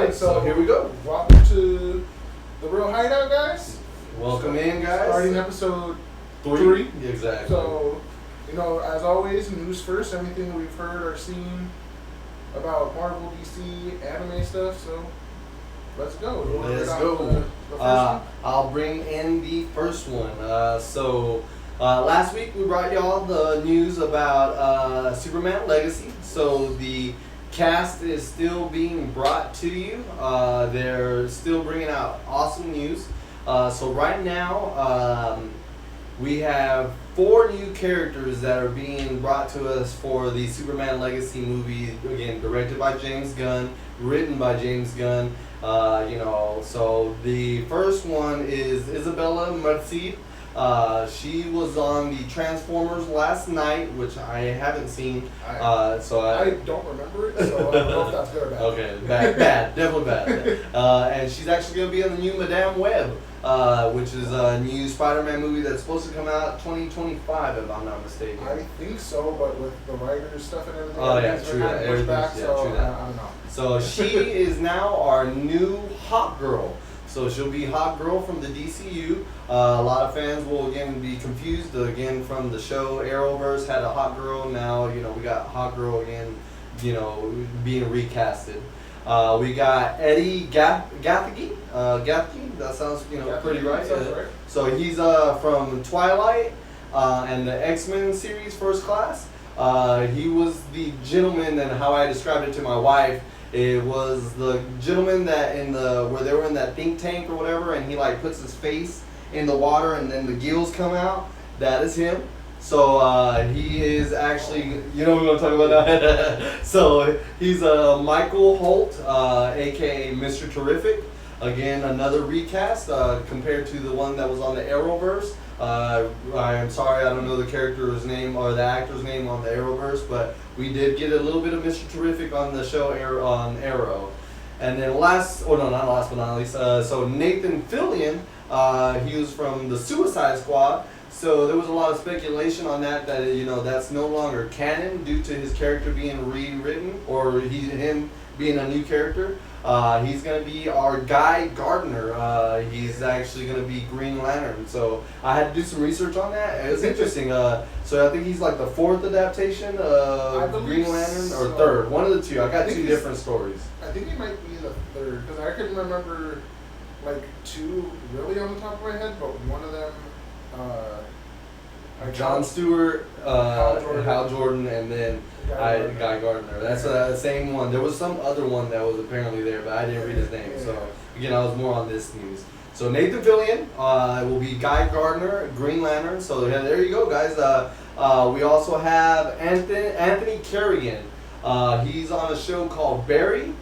Alright, so here we go. Welcome to the Real Hideout, guys. Welcome in, guys. Starting episode 3. Exactly. So, as always, news first. Everything we've heard or seen about Marvel, DC, anime stuff. So, let's go. Let's go. The first one? I'll bring in the first one. Last week we brought y'all the news about Superman Legacy. So the cast is still being brought to you. They're still bringing out awesome news. So right now we have 4 new characters that are being brought to us for the Superman Legacy movie. Again, directed by James Gunn, written by James Gunn. So the first one is Isabella Merced. She was on the Transformers last night, which I haven't seen. I don't remember it, so I don't know if that's good or bad. Okay, bad, definitely bad. And she's actually going to be on the new Madame Web, which is a new Spider-Man movie that's supposed to come out 2025, if I'm not mistaken. I think so, but with the writers stuff and everything, Oh yeah, true that. Everything's back, Yeah, so true that. I don't know. So she is now our new Hawk Girl. So she'll be Hawk Girl from the DCU. A lot of fans will again be confused again from the show. Arrowverse had a Hawk Girl. Now we got Hawk Girl again. Being recasted. We got Eddie Gathegi. Gathegi. That sounds pretty right. Sounds right. So he's from Twilight and the X-Men series First Class. He was the gentleman, and how I described it to my wife. It was the gentleman that where they were in that think tank or whatever, and he puts his face in the water and then the gills come out. That is him. So he is actually, we're gonna talk about that. So he's Michael Holt, aka Mr. Terrific. Again, another recast compared to the one that was on the Arrowverse. I am sorry, I don't know the character's name or the actor's name on the Arrowverse, but we did get a little bit of Mr. Terrific on the show on Arrow. And then not last but not least, so Nathan Fillion, he was from the Suicide Squad. So there was a lot of speculation on that that's no longer canon due to his character being rewritten or him being a new character. He's going to be our Guy Gardner. He's actually going to be Green Lantern. So I had to do some research on that. It was interesting. So I think he's like the 4th adaptation of Green Lantern, or 3rd. One of the 2. I got 2 different stories. I think he might be the 3rd, because I couldn't remember 2 really on the top of my head, but one of them... John Stewart, Hal Jordan, and then Guy Gardner. That's the same one. There was some other one that was apparently there, but I didn't read his name. So again, I was more on this news. So Nathan Fillion will be Guy Gardner, Green Lantern. So yeah, there you go, guys. We also have Anthony Carrigan. He's on a show called Barry.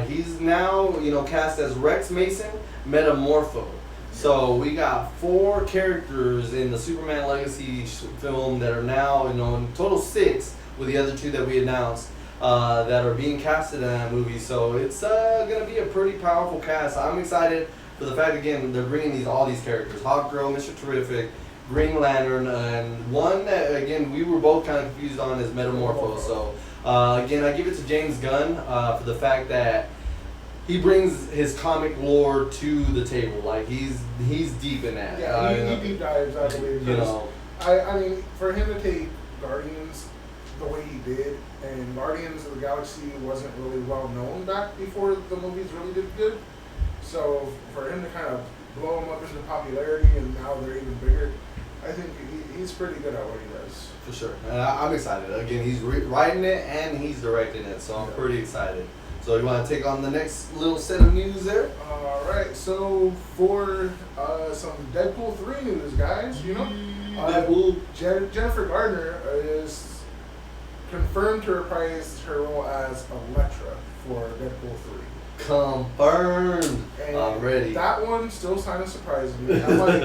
He's now cast as Rex Mason, Metamorpho. So we got 4 characters in the Superman Legacy film that are now, in total 6 with the other 2 that we announced that are being casted in that movie. So it's going to be a pretty powerful cast. I'm excited for the fact, again, they're bringing all these characters. Hawk Girl, Mr. Terrific, Green Lantern, and one that, again, we were both kind of confused on is Metamorpho. So, again, I give it to James Gunn for the fact that he brings his comic lore to the table. He's deep in that. Yeah, he deep dives, I believe. I mean, for him to take Guardians the way he did, and Guardians of the Galaxy wasn't really well known back before the movies really did good. So for him to kind of blow them up into popularity, and now they're even bigger, I think he's pretty good at what he does. For sure. I'm excited. Again, he's writing it and he's directing it, so I'm pretty excited. So you want to take on the next little set of news there? All right. So for some Deadpool 3 news, guys, Deadpool. Jennifer Gardner is confirmed to reprise her role as Elektra for Deadpool 3. Confirmed. And I'm ready. That one still kind of surprises me. I'm like,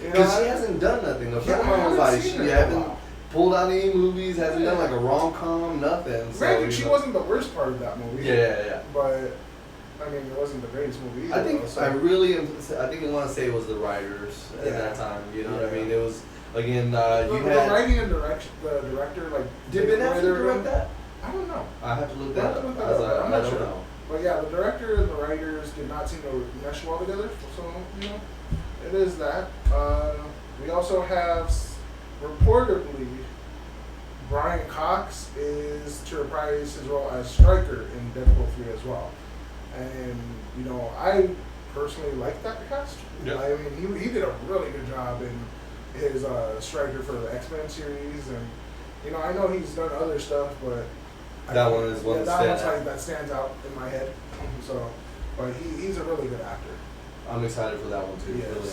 because she hasn't done nothing. The friend of mine was like, she hasn't pulled out any movies, hasn't done like a rom-com, nothing. Granted, she wasn't the worst part of that movie. Yeah. But I mean, it wasn't the greatest movie either. I think I want to say it was the writers at that time. You know what I mean? It was again. You had the writing and the director did Ben Affleck direct that? I don't know. I have to look that up. I'm not sure. But yeah, the director and the writers did not seem to mesh well together. So, you know, it is that. We also have, reportedly, Brian Cox is to reprise his role as Stryker in Deadpool 3 as well. And, you know, I personally like that cast. Yeah. I mean, he did a really good job in his Stryker for the X-Men series. And, you know, I know he's done other stuff, but that one is one that stands out in my head. So, but he's a really good actor. I'm excited for that one too. Yes. Really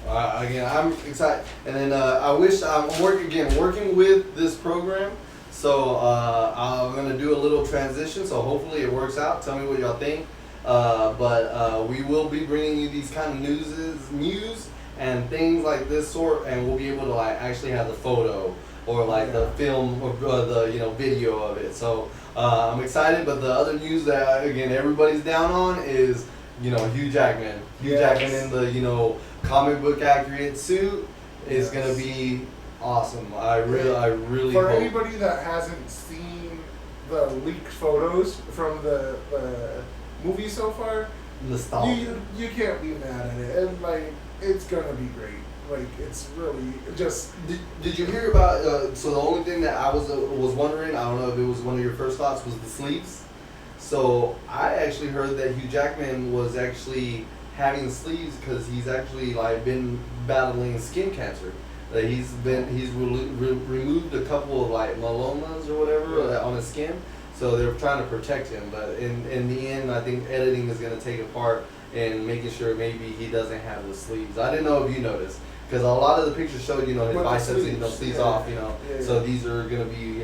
am. Again, I'm excited, and then I wish I'm working with this program. So I'm gonna do a little transition. So hopefully it works out. Tell me what y'all think. But we will be bringing you these kind of news and things like this sort, and we'll be able to like actually have the photo or like the film or the video of it. So I'm excited. But the other news that again everybody's down on is Hugh Jackman. Hugh Jackman in the comic book accurate suit is gonna be awesome. I really for hope. Anybody that hasn't seen the leaked photos from the movie so far, Nostalgia. you can't be mad at it, and like it's gonna be great. Like it's really just. Did you hear about? So the only thing that I was wondering, I don't know if it was one of your first thoughts, was the sleeves. So I actually heard that Hugh Jackman was actually having sleeves because he's actually like been battling skin cancer. That he's removed a couple of like melanomas or whatever on his skin. So they're trying to protect him, but in the end, I think editing is going to take a part in making sure maybe he doesn't have the sleeves. I didn't know if you noticed, because a lot of the pictures showed his biceps and sleeves off, So these are going to be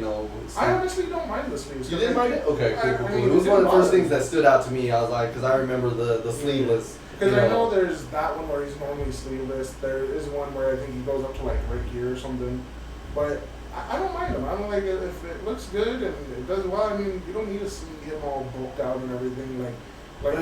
I honestly don't mind the sleeves. You didn't mind it? Okay, cool. It was one of the first things that stood out to me. I was like, because I remember the sleeveless. Because I know there's that one where he's normally sleeveless. There is one where I think he goes up to like right here or something, but. I don't mind him. I don't like it if it looks good and it does well. I mean, you don't need to see him all bulked out and everything like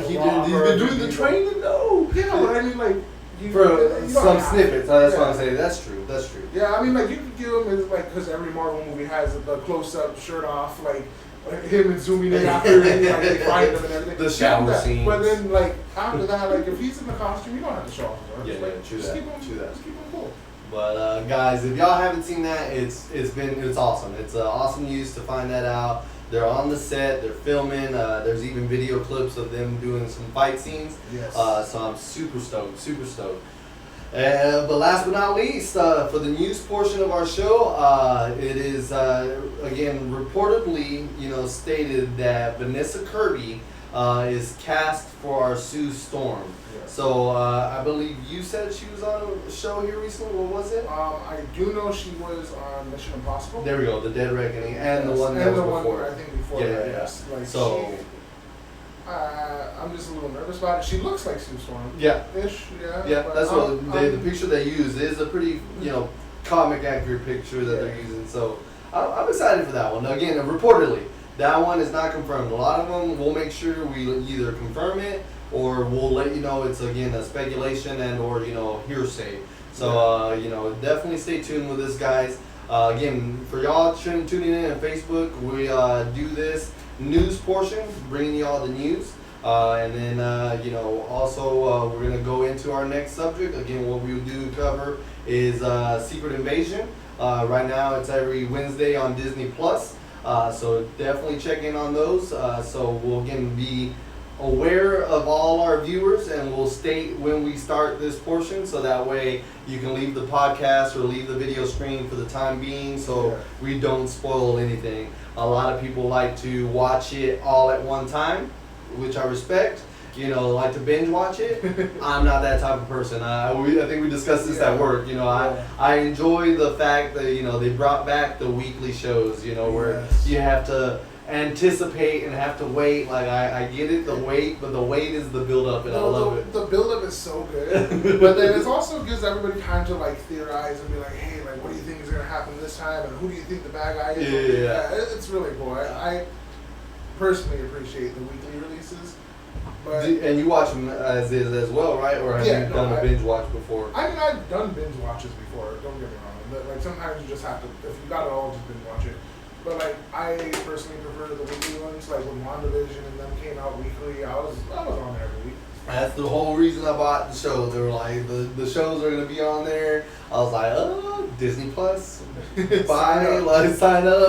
he's been doing the training though. Yeah, but I mean for some snippets. That's what I'm saying. That's true. Yeah, I mean you could give him because every Marvel movie has the close-up shirt off like him and zooming in after they find him and everything. The shower scenes. But then after that, if he's in the costume, you don't have to show off. True just that. Keep him cool. But guys, if y'all haven't seen that, it's awesome. It's awesome news to find that out. They're on the set. They're filming. There's even video clips of them doing some fight scenes. Yes. So I'm super stoked. But last but not least, for the news portion of our show, it is again reportedly stated that Vanessa Kirby is cast for our Sue Storm. So I believe you said she was on a show here recently. What was it? I do know she was on Mission Impossible. There we go, The Dead Reckoning, and the one that was before. I think before that. Yes. I'm just a little nervous about it. She looks like Sue Storm. Yeah. Ish. Yeah. Yeah. That's what the picture they use is a pretty comic accurate picture that they're using. So I'm excited for that one. Again, reportedly, that one is not confirmed. A lot of them we'll make sure we either confirm it, or we'll let you know it's again a speculation and or hearsay. So definitely stay tuned with this, guys. Again, for y'all tuning in on Facebook, we do this news portion, bringing y'all the news, and then also we're gonna go into our next subject. Again, what we do cover is Secret Invasion. Right now, it's every Wednesday on Disney Plus. So definitely check in on those. So we'll again be aware of all our viewers, and we'll state when we start this portion, so that way you can leave the podcast or leave the video screen for the time being, so we don't spoil anything. A lot of people like to watch it all at one time, which I respect. Like to binge watch it. I'm not that type of person. I think we discussed this at work. I enjoy the fact that they brought back the weekly shows. Where you have to anticipate and have to wait. Like I get it, the wait, but the wait is the build up, and I love it. The build up is so good, but then it also gives everybody time to theorize and be like, hey, what do you think is gonna happen this time, and who do you think the bad guy is? Yeah. It's really cool. I personally appreciate the weekly releases. But and you watch them as is as well, right? Or have you done a binge watch before? I mean, I've done binge watches before. Don't get me wrong. But sometimes you just have to, if you got it all, just binge watch it. But like I personally prefer the weekly ones. Like when WandaVision and them came out weekly, I was on there every week. That's the whole reason I bought the show. They were like, the shows are gonna be on there. I was like, oh, Disney Plus, sign up.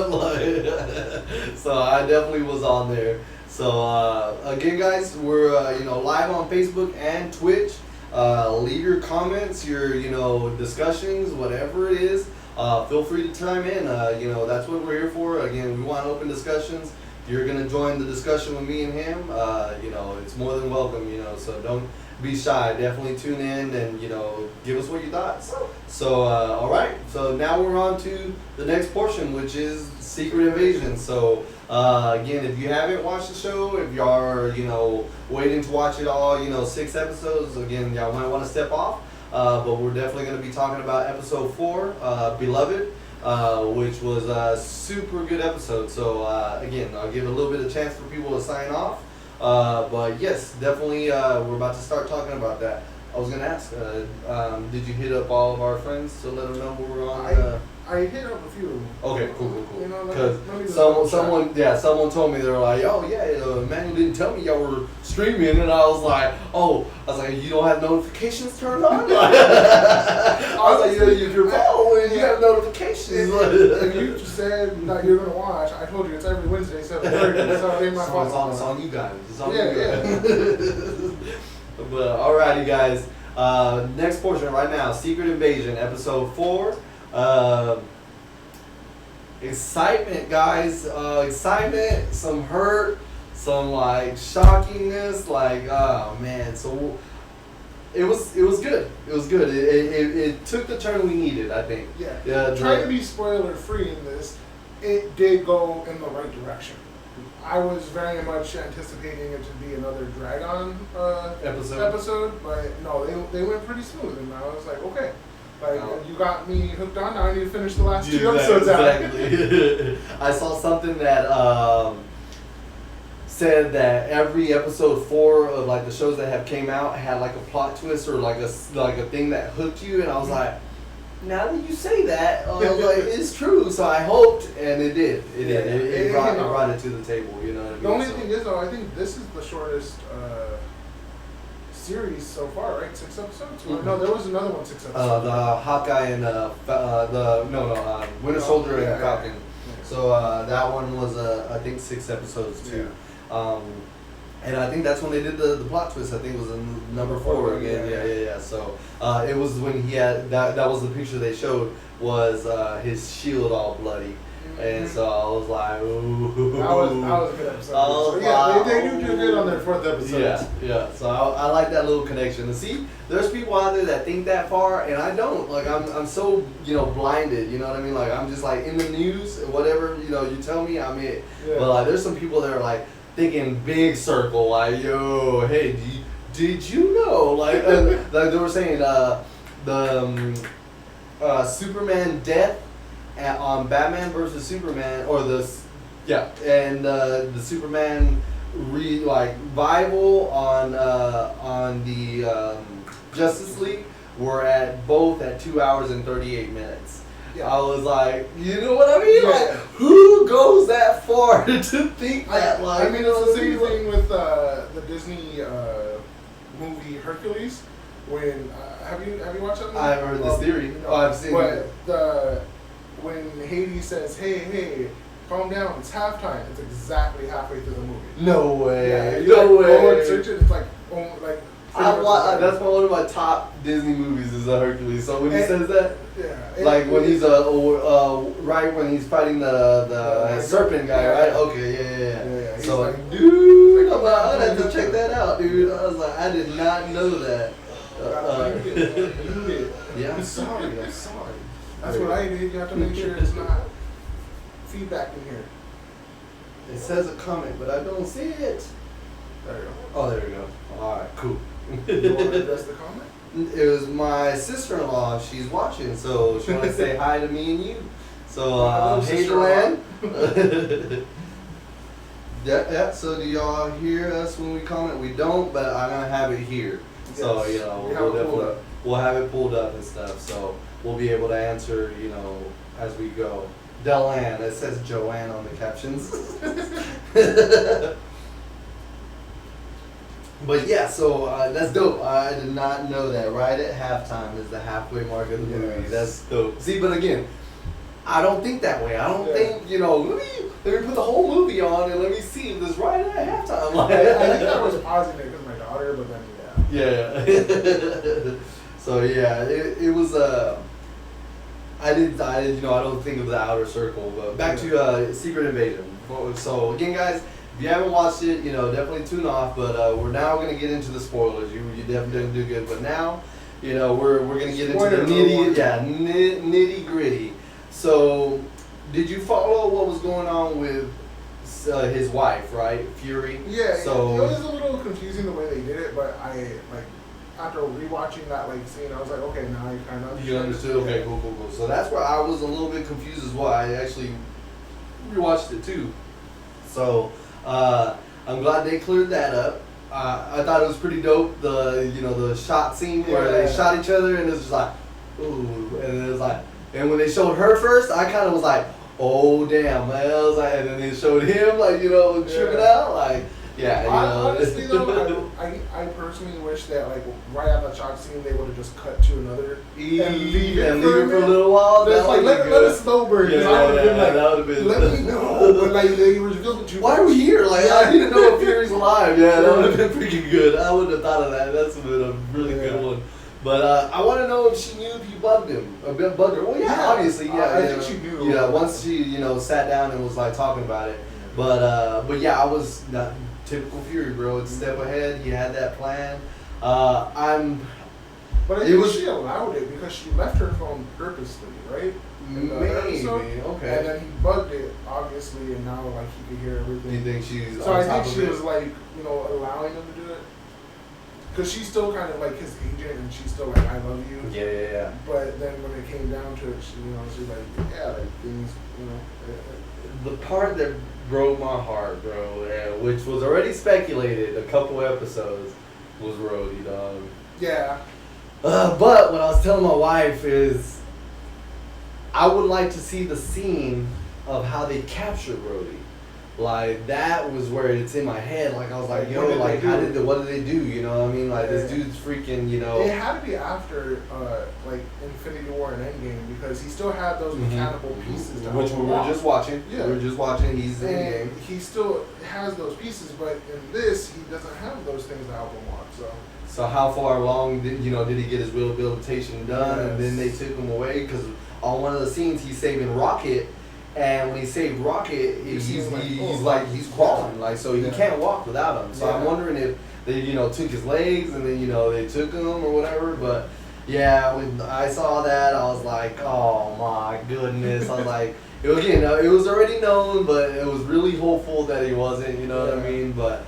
So I definitely was on there. So again, guys, we're live on Facebook and Twitch. Leave your comments, your discussions, whatever it is. Feel free to chime in. That's what we're here for. Again, we want open discussions. You're gonna join the discussion with me and him. It's more than welcome. So don't be shy. Definitely tune in and give us what you thought. So all right. So now we're on to the next portion, which is Secret Invasion. So again, if you haven't watched the show, if you are waiting to watch it all, 6 episodes. Again, y'all might want to step off. But we're definitely going to be talking about episode 4, Beloved. Which was a super good episode. So again, I'll give a little bit of chance for people to sign off. But yes, definitely we're about to start talking about that. I was gonna ask, did you hit up all of our friends to let them know we're on? I hit up a few. Okay, cool. Because someone told me, they were like, oh yeah, Manuel didn't tell me y'all were streaming, and I was like, you don't have notifications turned on? I was like, if you're following, you have notifications. If you said that you're gonna watch, I told you it's every Wednesday 7:30, so it ain't my fault. It's on you guys. It's on you guys. But alrighty, guys. Next portion right now, Secret Invasion, episode 4. Excitement, guys. Excitement, some hurt, some shockingness. Oh man. So it was good. It was good. It took the turn we needed, I think. Yeah. Trying to be spoiler free in this, it did go in the right direction. I was very much anticipating it to be another Dragon episode, but no, they went pretty smooth, and I was like, okay. You got me hooked on. Now I need to finish the last 2 episodes exactly. I saw something that said that every episode 4 of the shows that have came out had a plot twist or a thing that hooked you, and I was like, now that you say that, it's true. So I hoped, and it did. It brought it to the table. You know what I mean? The only thing is, though, I think this is the shortest series so far, right? 6 episodes? Mm-hmm. No, there was another one 6 episodes. The Hawkeye and Winter Soldier and Falcon. Yeah. So that one was I think 6 episodes too. Yeah. And I think that's when they did the plot twist. I think it was in number 4 again. Yeah. So it was when he had that was the picture they showed was his shield all bloody. And so I was like, ooh. That was a good episode. They do good on their 4th episode. Yeah. So I like that little connection. And see, there's people out there that think that far, and I don't. I'm so blinded. You know what I mean? I'm just in the news, whatever you tell me, I'm it. Yeah. But there's some people that are thinking big circle, yo, hey, did you know? They were saying the Superman death on Batman versus Superman, or the Superman revival on the Justice League were both at 2 hours and 38 minutes. Yeah. I was like, you know what I mean? Yeah. Who goes that far to think that? I mean, it's the same thing with the Disney movie Hercules. When have you watched that movie? I've heard this theory. I've seen it. But when Hades says, "Hey, calm down, it's halftime," it's exactly halfway through the movie. No way. Yeah, no way. Search it. It's that's one of my top Disney movies is Hercules. So when he says that, when he's right when he's fighting the serpent guy, right? Okay, yeah. He's so dude, I had to check that out, dude. I was like, I did not know that. Yeah, I'm sorry. That's what I did. You have to make sure it's not feedback in here. It says a comment, but I don't see it. There you go. Oh, there we go. All right, cool. You want to address the comment? It was my sister-in-law. She's watching, so she wanted to say hi to me and you. So, hey, Joanne. Yeah. So, do y'all hear us when we comment? We don't, but I'm gonna have it here. Yes. So, we'll have it pulled up and stuff. So we'll be able to answer, as we go. Delanne. It says Joanne on the captions. But yeah, so that's dope. I did not know that. Right at halftime is the halfway mark of the movie. That's dope. See, but again, I don't think that way. I don't think, let me put the whole movie on and let me see if this right at halftime. Like, I think I was pausing it because my daughter, but then yeah. So yeah, it was I don't think of the Outer Circle, but back to Secret Invasion. So again, guys, if you haven't watched it, definitely tune off. But we're now gonna get into the spoilers. You definitely didn't do good, but now, we're gonna get into the nitty gritty. So, did you follow what was going on with his wife, right, Fury? Yeah. So it was a little confusing the way they did it, but I after rewatching that scene, I was like, okay, now I kind of understood. You understood? Okay, cool. So that's where I was a little bit confused as well. I actually rewatched it too. So I'm glad they cleared that up. I thought it was pretty dope. The shot scene where they shot each other and it's just like, ooh, and it was like, and when they showed her first, I kind of was like, oh damn, man. I was like, and then they showed him tripping out, like. Yeah, honestly though, I personally wish that right after that shot scene they would have just cut to another and leave it for a little while. Let us slow burn. I would have been let me know. But they revealed it. Why are we here? I need to know if Fury's alive. Yeah, that would have been pretty good. I wouldn't have thought of that. That's been a really good one. But I want to know if she knew if he bugged him. Bugged her. Well, yeah, obviously, yeah. I think she knew. Yeah, once she sat down and was talking about it. But yeah, I was not. Typical Fury, bro. It's a step ahead. He had that plan. But I think she allowed it because she left her phone purposely, right? Maybe. Okay. And then he bugged it, obviously, and now he could hear everything. You think she's? So I think she was allowing him to do it. Because she's still kind of his agent, and she's still I love you. Yeah. But then when it came down to it, she's things, The part that broke my heart, bro, which was already speculated a couple episodes, was Rhodey, dog. Yeah. But what I was telling my wife is, I would like to see the scene of how they captured Rhodey. That was where it's in my head. I was like, what did they do? You know what I mean? This dude's freaking, It had to be after, Infinity War and Endgame because he still had those mechanical pieces. Which we were just watching. Yeah. We were just watching. He's in game. He still has those pieces, but in this, he doesn't have those things to help him walk. So how far along did he get his rehabilitation done? Yes. And then they took him away because on one of the scenes he's saving Rocket. And when he saved Rocket, he's crawling, so he can't walk without him. So I'm wondering if they, took his legs and then, they took him or whatever. But yeah, when I saw that, I was like, oh my goodness. I was like, it was already known, but it was really hopeful that he wasn't, you know what I mean? But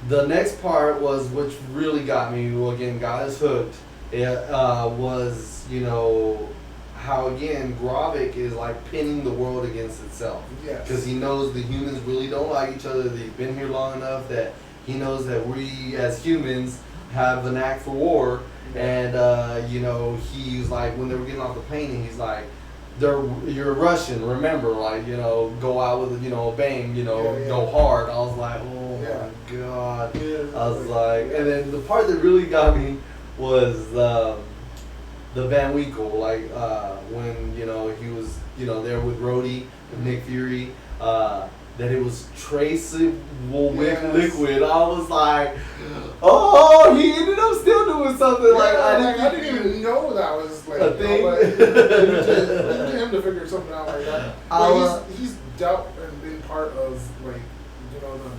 the next part was, which really got me, got us hooked. It was, how again Gravik is pinning the world against itself. Yes. Because he knows the humans really don't like each other. They've been here long enough that he knows that we as humans have the knack for war. And he's when they were getting off the plane, and he's like, "You're Russian, remember? Go out with a bang, go hard." I was like, "Oh my god!" I was like, and then the part that really got me was the Van Winkle, when he was there with Rhodey and Nick Fury, that it was traceable with liquid. I was like, oh, he ended up still doing something I didn't even know that was a thing. To him to figure something out like that. He's dealt and been part of the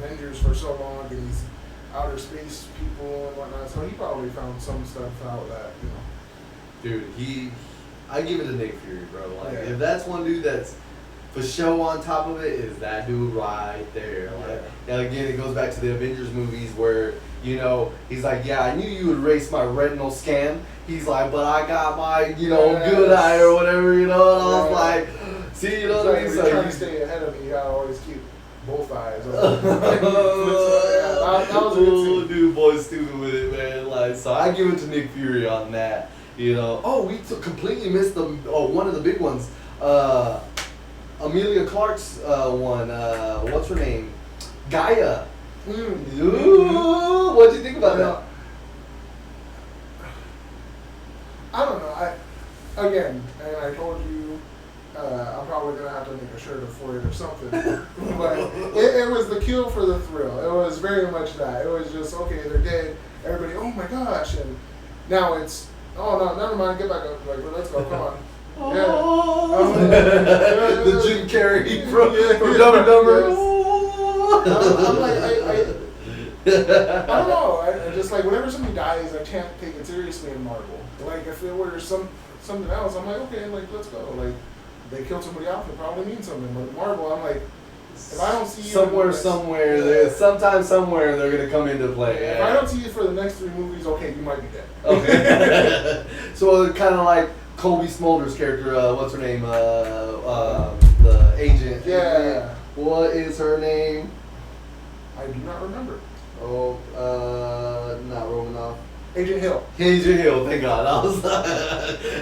Avengers for so long, and he's outer space people and whatnot. So he probably found some stuff out that Dude, I give it to Nick Fury, bro. If that's one dude that's for show on top of it, is that dude right there. Now again, it goes back to the Avengers movies where, he's like, yeah, I knew you would erase my retinal scan. He's like, but I got my, good eye or whatever, and I was like, see, what I mean? So trying to stay ahead of me, you gotta always keep both eyes. That was a good scene. Dude, boy's stupid with it, man. So I give it to Nick Fury on that. We completely missed one of the big ones. Amelia Clark's one. What's her name? Gaia. Mm. Ooh, what'd you think about that? I don't know. Again, and I told you, I'm probably gonna have to make a shirt for it or something. But it was the kill for the thrill. It was very much that. It was just okay, they're dead. Everybody, oh my gosh, and now it's no, never mind. Get back up. Like, let's go. Come on. Yeah. The Jim Carrey from Dumb and Dumber. I'm like, I don't know. I just like whenever somebody dies, I can't take it seriously in Marvel. Like if it were something else, I'm like, okay, like let's go. Like they killed somebody off, it probably means something. But Marvel, I'm like, if I don't see you somewhere, sometime somewhere they're gonna come into play. If I don't see you for the next 3 movies, okay, you might be dead. Okay. So kind of like Kobe Smolder's character. What's her name? The agent. Yeah. What is her name? I do not remember. Oh, not Romanoff. Agent Hill. Agent Hill, thank God. I was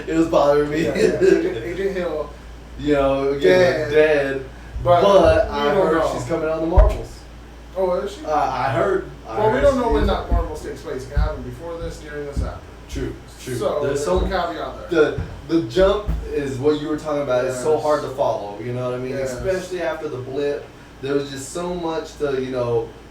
it was bothering me. Yeah. Agent Hill. You know, dead. But I heard she's coming on the Marvels. Oh, is she? I heard. We don't know when that Marvels takes place. It can happen before this, during this, after. True. So there's some caveat there. The jump is what you were talking about. Yes. It's so hard to follow. You know what I mean? Yes. Especially after the blip, there was just so much to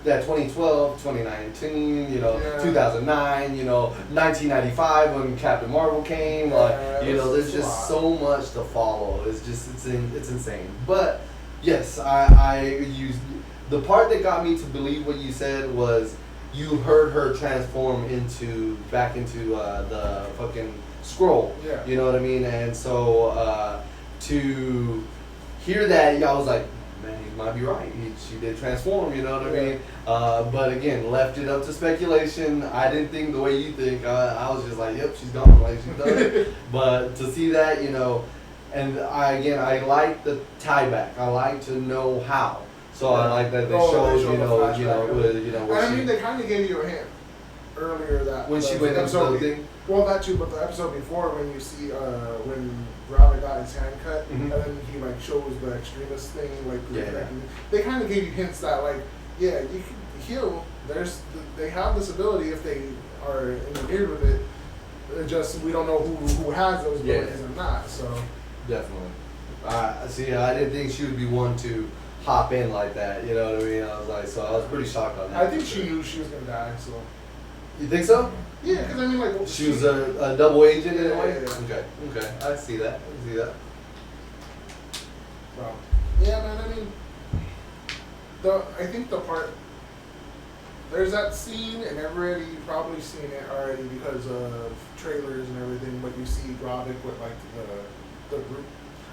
that 2012, 2019, 2009, 1995 when Captain Marvel came. There's just so much to follow. It's insane. But yes, I used the part that got me to believe what you said was you heard her transform back into the fucking scroll. Yeah. You know what I mean? And so to hear that, I was like, man, he might be right. She did transform, you know what I mean? But again, left it up to speculation. I didn't think the way you think. I was just like, yep, she's gone. Like, she's done. But to see that, and I like the tie back. I like to know how. So I like that they showed, they kind of gave you a hint earlier that when she went into the thing. Well, that too, but the episode before when you see when Robin got his hand cut, and then he like shows the extremist thing, they kind of gave you hints that you can heal. They have this ability if they are engineered with it. Just we don't know who has those abilities or not. So definitely. I didn't think she would be one to hop in like that. You know what I mean? I was like, so I was pretty shocked on that. I think she knew she was gonna die. So you think so? Yeah, because I mean, she was a double agent in a way. Yeah. Okay, I see that. Well, yeah, man. I mean, I think the part there's that scene, and everybody probably seen it already because of trailers and everything. But you see Gravik with like the group.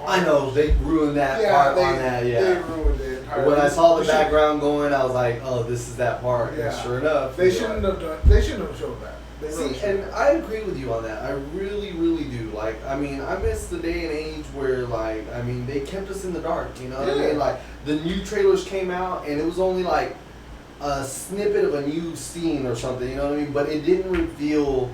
I know they ruined that part on that. Yeah, they ruined it. When I saw the background going, I was like, "Oh, this is that part." Yeah. And sure enough, they shouldn't have showed that. And I agree with you on that. I really, really do. Like, I mean, I miss the day and age where, they kept us in the dark. You know what I mean? Like, the new trailers came out, and it was only like a snippet of a new scene or something. You know what I mean? But it didn't reveal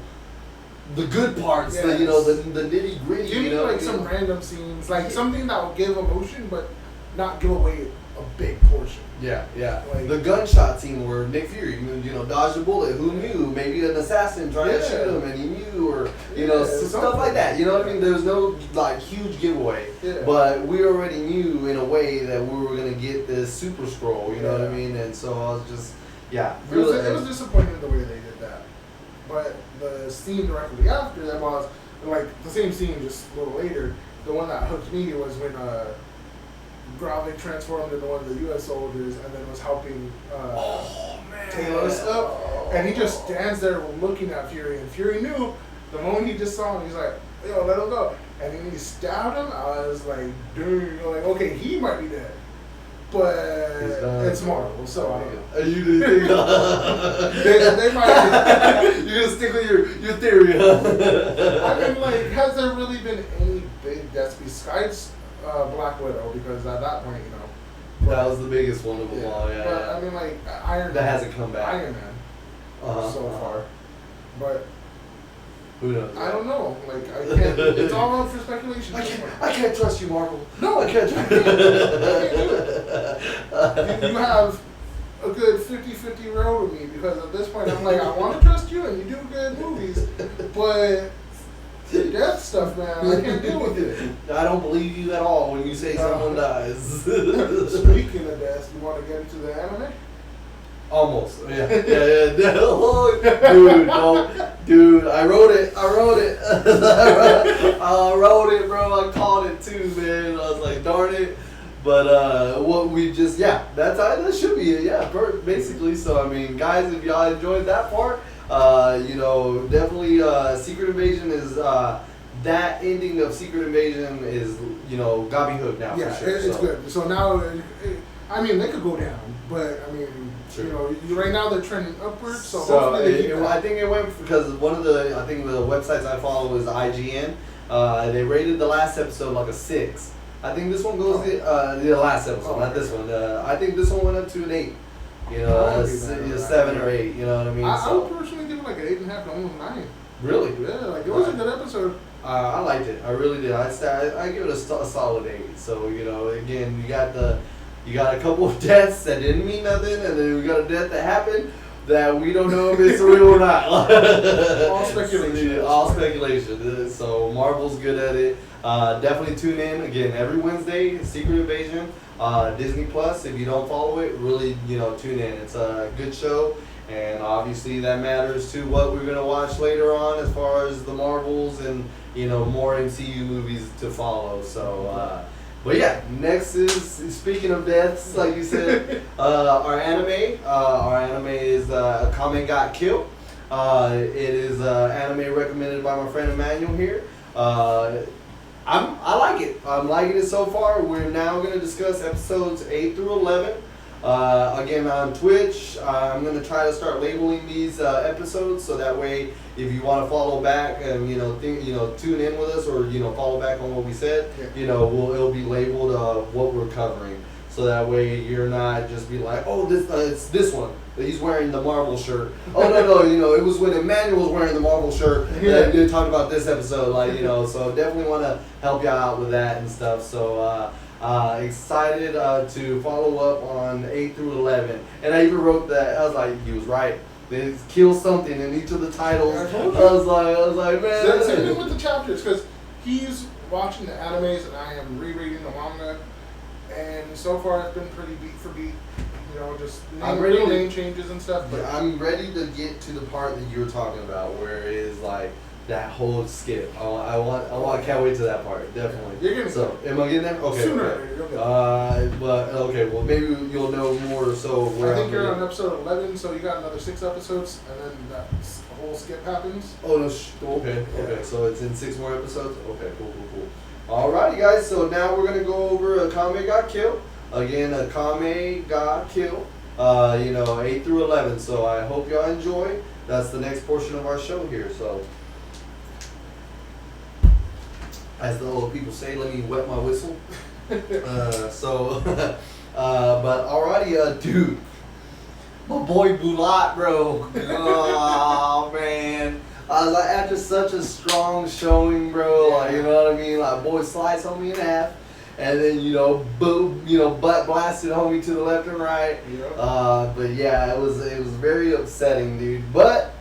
the good parts. The nitty gritty. You need some random scenes, like something that will give emotion, but not give away a big portion. Yeah. The gunshot scene where Nick Fury, dodged a bullet. Who knew? Maybe an assassin trying to shoot him, and he knew, or stuff like that. You know what I mean? There was no huge giveaway, but we already knew in a way that we were gonna get this super scroll. You know what I mean? And so I was just, really. It was disappointing the way they did that, but the scene directly after that was the same scene, just a little later. The one that hooked me was when Gravik transformed into one of the U.S. soldiers and then was helping Taylor stuff. And he just stands there looking at Fury, and Fury knew the moment he just saw him, he's like, yo, let him go. And then he stabbed him. I was like, dude, okay, he might be dead. But it's Marvel, so I don't know. You think they might be. You're going to stick with your theory, huh? I mean, has there really been any big deaths besides Black Widow, because at that point, that was the biggest one of them all. I mean, Iron Man that hasn't come back. Iron Man, so far, but Who knows? I don't know. Like, I can't. It's all up for speculation. I can't trust you, Marvel. No, I can't. I can't do it. You have a good 50-50 road with me because at this point I'm like, I want to trust you and you do good movies, but the death stuff, man, I can't deal with it. I don't believe you at all when you say someone dies. Speaking of death, you want to get into the anime? Almost. Yeah. Dude, no. Dude, I wrote it. I wrote it, bro. I called it too, man. I was like, darn it. But what we just, that should be it. Yeah, basically. So, I mean, guys, if y'all enjoyed that part, definitely Secret Invasion is, that ending of Secret Invasion is, got me hooked now. Yeah, for sure. it's good. So now, I mean, they could go down, but I mean, right now they're trending upwards. So hopefully they keep I think it went because one of the websites I follow was IGN. They rated the last episode like a 6. I think this one goes the last episode, not this one. I think this one went up to an 8. A 7 or 8. You know what I mean? I would personally give it like an 8.5 to almost 9. Really? Yeah, like it was a good episode. I liked it. I really did. I give it a solid 8. So again, you got a couple of deaths that didn't mean nothing, and then we got a death that happened that we don't know if it's real or not. All speculation. All speculation. So Marvel's good at it. Definitely tune in again every Wednesday. Secret Invasion, Disney Plus. If you don't follow it, really tune in. It's a good show, and obviously that matters to what we're gonna watch later on as far as the Marvels and more MCU movies to follow. So. But yeah, next is, speaking of deaths, like you said, our anime. Our anime is Akame Ga Kill. It is anime recommended by my friend Emmanuel here. I like it. I'm liking it so far. We're now going to discuss episodes 8 through 11. Again, on Twitch, I'm going to try to start labeling these episodes so that way if you want to follow back and tune in with us or follow back on what we said, it'll be labeled what we're covering. So that way you're not just be like, oh, it's this one. He's wearing the Marvel shirt. Oh no, it was when Emmanuel was wearing the Marvel shirt that we talked about this episode, so definitely want to help you out with that and stuff. So excited to follow up on 8 through 11. And I even wrote that, I was like, he was right. They kill something in each of the titles. I was like, man. Same with the chapters, because he's watching the animes and I am rereading the manga. And so far it's been pretty beat for beat. Just name changes and stuff. But I'm ready to get to the part that you were talking about, where it is like that whole skip. I can't wait to that part. Definitely. You're getting am I getting there? Okay. Sooner or later, you'll get but okay. Well, maybe you'll know more. So I think you're on episode 11, so you got another 6 episodes, and then that whole skip happens. Oh no. Okay. Yeah. Okay. So it's in 6 more episodes. Okay. Cool. Alrighty, guys. So now we're gonna go over Akame Ga Kill. Again, Akame Ga Kill. 8 through 11. So I hope y'all enjoy. That's the next portion of our show here. So, as the old people say, let me wet my whistle. But alrighty, dude. My boy Bulat, bro. Oh man. I was like, after such a strong showing, bro, like, you know what I mean? Like, boy slice homie in half. And then, boom, butt blasted homie to the left and right. Yeah. But yeah, it was very upsetting, dude. But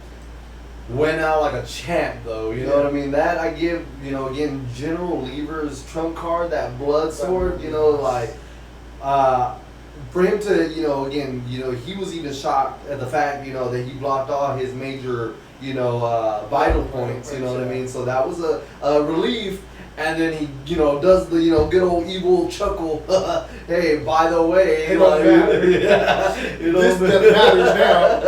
went out like a champ, though. You know what I mean? That I give, again, General Lever's trump card, that blood sword. For him to, again, he was even shocked at the fact, that he blocked all his major, vital points. You know what I mean? So that was a relief. And then he, does the, good old evil chuckle. Hey, by the way, it don't matter. This matters now.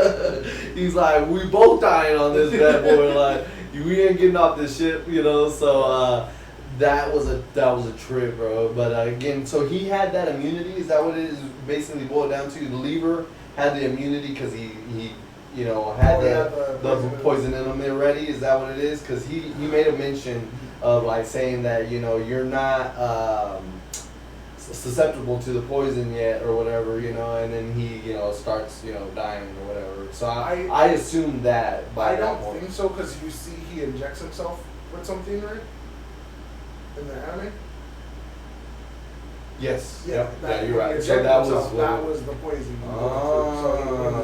He's like, we both dying on this bad boy. Like, we ain't getting off this ship, So that was a trip, bro. But again, so he had that immunity. Is that what it is basically boiled down to? The Lever had the immunity because he had the poison in him already. Is that what it is? Because he made a mention of like saying that you're not susceptible to the poison yet or whatever, and then he, starts, dying or whatever. So I assume that by I that don't point. think so, because you see he injects himself with something, right? In the anime? Yes. Yeah, You're right. So that was the poison.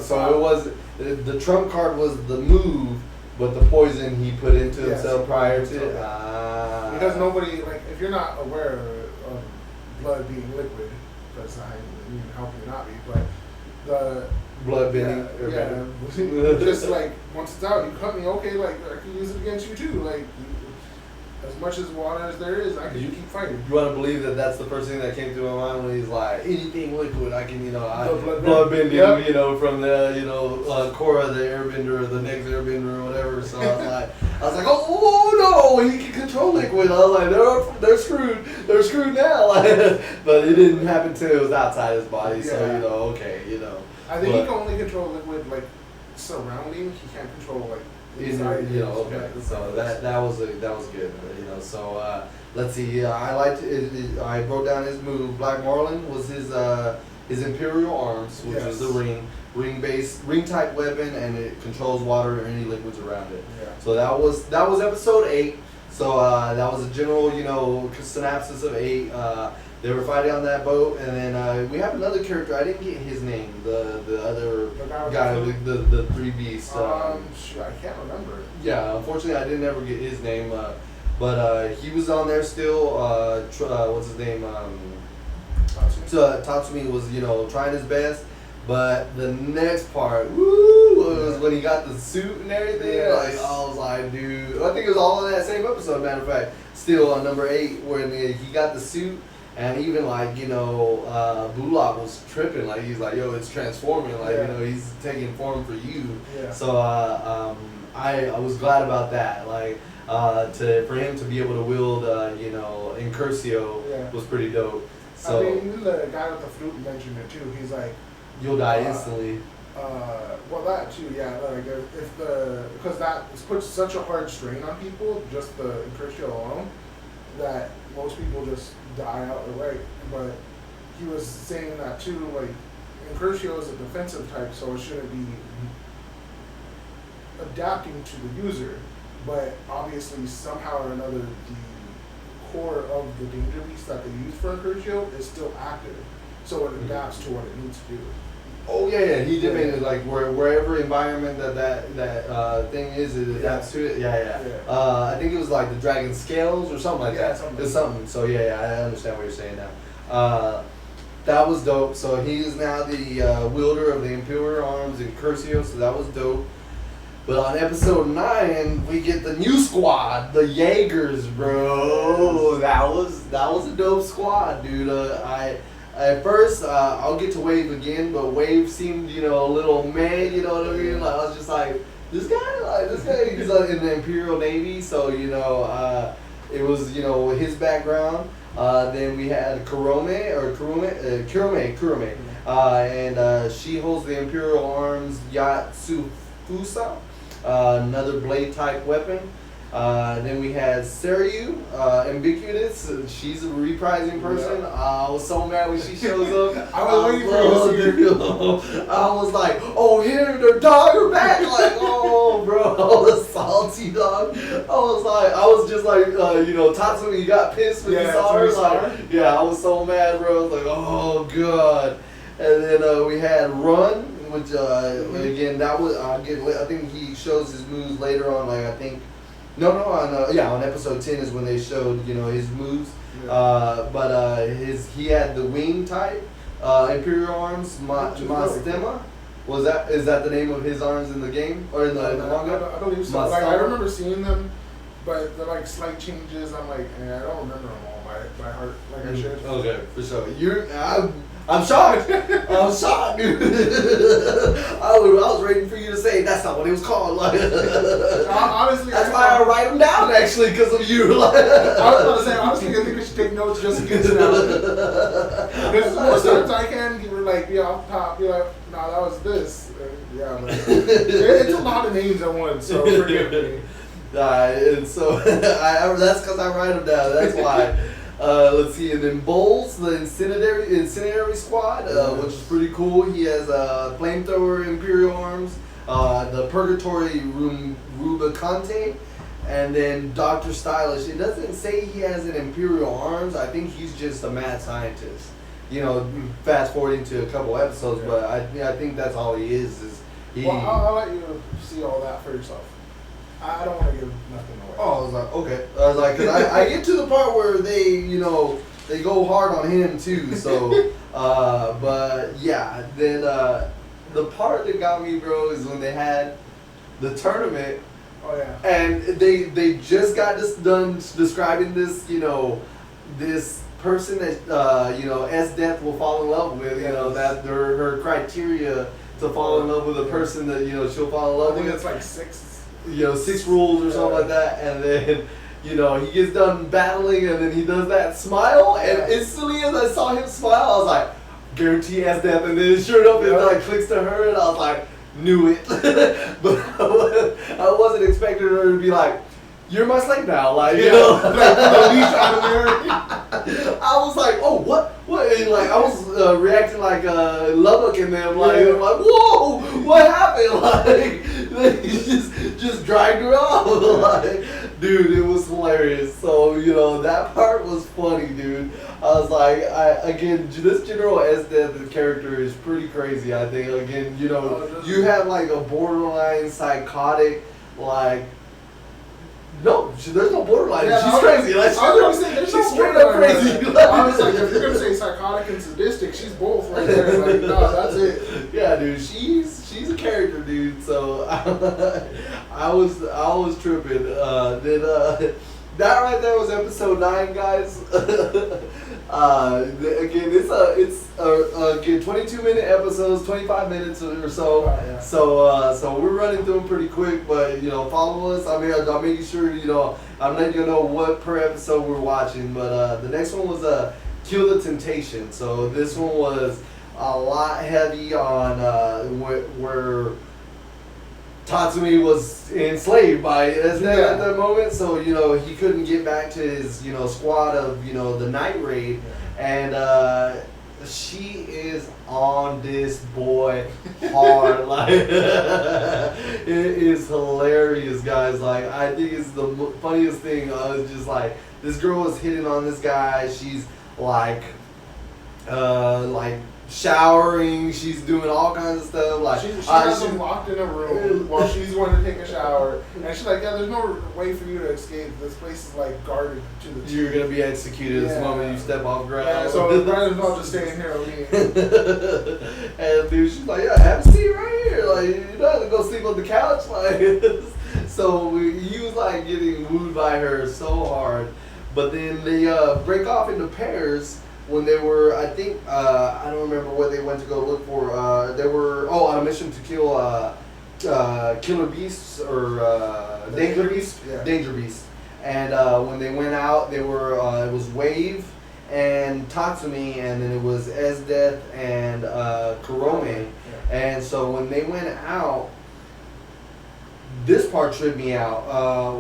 So it was the trump card was the move, but the poison he put into himself prior to it. Because nobody, like, if you're not aware of blood being liquid, because I mean, help you not be, but the blood bending. Just like once it's out, you cut me. Okay, like I can use it against you too. Like as much as water as there is, I can keep fighting. You want to believe that that's the first thing that came to my mind when he's like, anything liquid, I can, blood bending, from the Korra, the airbender, or the next airbender, or whatever. So I was like, oh no, he can control liquid. I was like, they're screwed. They're screwed now. But it didn't happen until it was outside his body. So okay. I think he can only control liquid like surrounding. He can't control like. Okay. So that was good. So let's see. I liked it. I wrote down his move. Black Marlin was his Imperial Arms, which is the ring type weapon, and it controls water or any liquids around it. Yeah. So that was episode 8. So that was a general synopsis of 8. They were fighting on that boat, and then we have another character. I didn't get his name. The other guy, the 3 beasts. Shoot, I can't remember. Yeah, unfortunately, I didn't ever get his name. But he was on there still. What's his name? Tatsumi was trying his best. But the next part, was when he got the suit and everything. Yes. Like I was like, dude. I think it was all in that same episode. Matter of fact, still on number 8 when he got the suit. And even Bullock was tripping. Like he's like, yo, it's transforming. Like he's taking form for you. Yeah. So I was glad about that. Like for him to be able to wield Incurcio was pretty dope. So I mean, even the guy with the flute mentioned it too. He's like, you'll die instantly. Well, that too, yeah. Like because that puts such a hard strain on people, just the Incurcio alone, that most people just die outright. But he was saying that too, like Incurcio is a defensive type, so it shouldn't be adapting to the user. But obviously, somehow or another, the core of the danger beast that they use for Incurcio is still active, so it adapts to what it needs to do. Oh yeah, he did make it like wherever environment that thing is, it adapts to it. Yeah. I think it was like the dragon scales or something like that. It's something. So yeah, I understand what you're saying now. That was dope. So he is now the wielder of the Imperial Arms in Curcio. So that was dope. But on episode 9, we get the new squad, the Jaegers, bro. That was a dope squad, dude. At first, I'll get to Wave again, but Wave seemed, a little meh, you know what I mean? Like, I was just like, this guy, he's in the Imperial Navy, so, it was, his background. Then we had Kurome, and she holds the Imperial Arms Yatsufusa, another blade-type weapon. Then we had Seryu, Ambiguous. She's a reprising person. Yeah. I was so mad when she shows up. I was waiting for you to see her. I was like, oh, here, their dog are back. Like, oh, bro. I was salty, dog. I was just like, Tatsumi, you got pissed when you saw her. Like, I was so mad, bro. I was like, oh, God. And then we had Run, which, again, that was, I think he shows his moves later on, like, I think. On episode 10 is when they showed, his moves. Yeah. But he had the wing type, Imperial Arms, Mastema. Is that the name of his arms in the game or in the manga? I believe so. Like, I remember seeing them, but the like slight changes. I'm like, I don't remember them all by heart like I should. Okay, for sure. I'm shocked. I'm shocked, dude. I was waiting for you to say that's not what it was called. Like, honestly, that's why I write them down actually because of you. I was about to say honestly, I think we should take notes just in case now. Because most of the time I can, you were like, off the top, you're like, nah, that was this. But it's a lot of names at once, so forgive me. And so that's because I write them down. That's why. Let's see, and then Bowles, the incendiary squad, which is pretty cool. He has a flamethrower Imperial arms, the Purgatory Rubicante, and then Dr. Stylish. It doesn't say he has an Imperial arms. I think he's just a mad scientist. You know, fast forwarding to a couple episodes, but I think that's all he is he. Well, I'll let you see all that for yourself. I don't want to give nothing away. Oh, I was like, okay. I was like, cause I get to the part where they go hard on him too. So, but yeah, then the part that got me, bro, is when they had the tournament. Oh yeah. And they just got done describing this, this person that S-Death will fall in love with. You know that her criteria to fall in love with a person that she'll fall in love with. I think it's like 6. 6 rules or something like that, and then he gets done battling, and then he does that smile, and instantly as I saw him smile, I was like, guarantee S-Death, and then sure enough, it like clicks to her, and I was like, knew it, but I wasn't expecting her to be like, you're my slave now, like like the leash out of there. I was like, oh, what? And like I was reacting like Lubbock and them, like I'm like, whoa, what happened? Like just dragged her off, like, dude, it was hilarious. So that part was funny, dude. I was like, this General S-Death character is pretty crazy. I think again, you have like a borderline psychotic, like. No, there's no borderline. She's crazy. Like, she's straight up crazy. I was like, if you're gonna say psychotic and sadistic, she's both right there. Like, no, that's it. Yeah, dude, she's a character, dude. So I was tripping. That right there was episode 9, guys. Again, it's 22-minute episodes, 25 minutes or so. Yeah. So we're running through them pretty quick, but follow us. I mean, I'm making sure I'm letting you know what per episode we're watching. But the next one was Kill the Temptation. So this one was a lot heavy on where Tatsumi was enslaved by S-Death at that moment, so he couldn't get back to his squad of the night raid, and she is on this boy hard. Like it is hilarious, guys. Like I think it's the funniest thing. I was just like, this girl is hitting on this guy. She's like showering, she's doing all kinds of stuff. Like she has him locked in a room while she's going to take a shower, and she's like, "Yeah, there's no way for you to escape. This place is like guarded to the teeth. You're gonna be executed the moment you step off ground." Yeah, so might as well just stay in here with me. And dude, she's like, "Yeah, have a seat right here. Like you don't have to go sleep on the couch." Like so he was like getting wooed by her so hard, but then they break off into pairs. When they were, I think, I don't remember what they went to go look for. They were, on a mission to kill killer beasts or danger beasts. Yeah. Danger beasts. And when they went out, they were, it was Wave and Tatsumi, and then it was S-Death and Kurome. Yeah. And so when they went out, this part tripped me out,